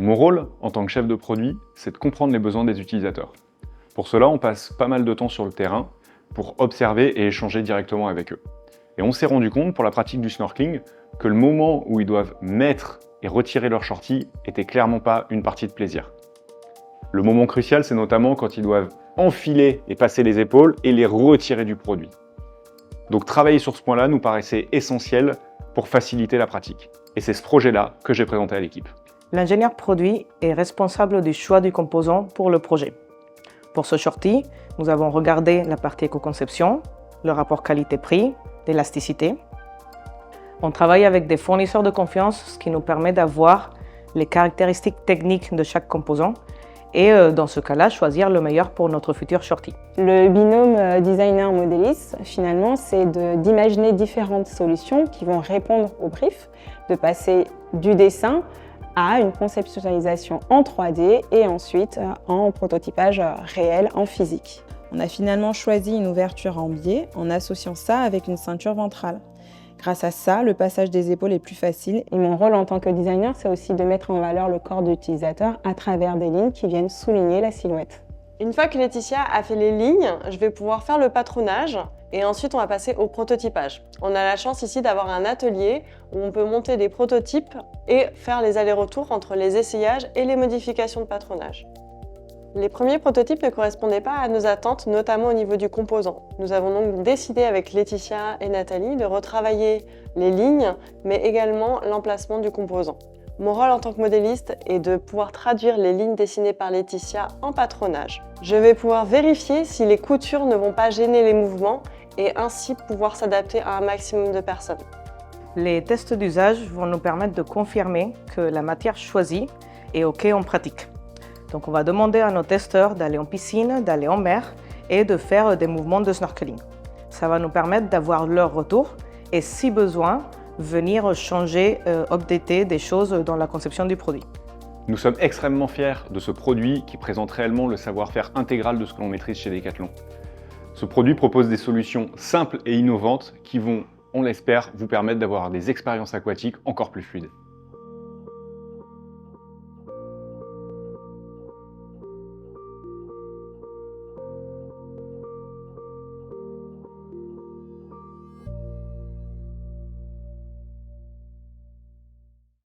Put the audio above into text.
Mon rôle, en tant que chef de produit, c'est de comprendre les besoins des utilisateurs. Pour cela, on passe pas mal de temps sur le terrain pour observer et échanger directement avec eux. Et on s'est rendu compte, pour la pratique du snorkeling, que le moment où ils doivent mettre et retirer leur shorty était clairement pas une partie de plaisir. Le moment crucial, c'est notamment quand ils doivent enfiler et passer les épaules et les retirer du produit. Donc travailler sur ce point-là nous paraissait essentiel pour faciliter la pratique. Et c'est ce projet-là que j'ai présenté à l'équipe. L'ingénieur produit est responsable du choix du composant pour le projet. Pour ce shorty, nous avons regardé la partie éco-conception, le rapport qualité-prix, l'élasticité. On travaille avec des fournisseurs de confiance, ce qui nous permet d'avoir les caractéristiques techniques de chaque composant et dans ce cas-là, choisir le meilleur pour notre futur shorty. Le binôme designer-modéliste, finalement, c'est d'imaginer différentes solutions qui vont répondre au brief, de passer du dessin à une conceptualisation en 3D et ensuite en prototypage réel en physique. On a finalement choisi une ouverture en biais en associant ça avec une ceinture ventrale. Grâce à ça, le passage des épaules est plus facile. Et mon rôle en tant que designer, c'est aussi de mettre en valeur le corps de l'utilisateur à travers des lignes qui viennent souligner la silhouette. Une fois que Laetitia a fait les lignes, je vais pouvoir faire le patronage et ensuite on va passer au prototypage. On a la chance ici d'avoir un atelier où on peut monter des prototypes et faire les allers-retours entre les essayages et les modifications de patronage. Les premiers prototypes ne correspondaient pas à nos attentes, notamment au niveau du composant. Nous avons donc décidé avec Laetitia et Nathalie de retravailler les lignes, mais également l'emplacement du composant. Mon rôle en tant que modéliste est de pouvoir traduire les lignes dessinées par Laetitia en patronage. Je vais pouvoir vérifier si les coutures ne vont pas gêner les mouvements et ainsi pouvoir s'adapter à un maximum de personnes. Les tests d'usage vont nous permettre de confirmer que la matière choisie est OK en pratique. Donc on va demander à nos testeurs d'aller en piscine, d'aller en mer et de faire des mouvements de snorkeling. Ça va nous permettre d'avoir leur retour et si besoin, venir changer, updater des choses dans la conception du produit. Nous sommes extrêmement fiers de ce produit qui présente réellement le savoir-faire intégral de ce que l'on maîtrise chez Decathlon. Ce produit propose des solutions simples et innovantes qui vont, on l'espère, vous permettre d'avoir des expériences aquatiques encore plus fluides.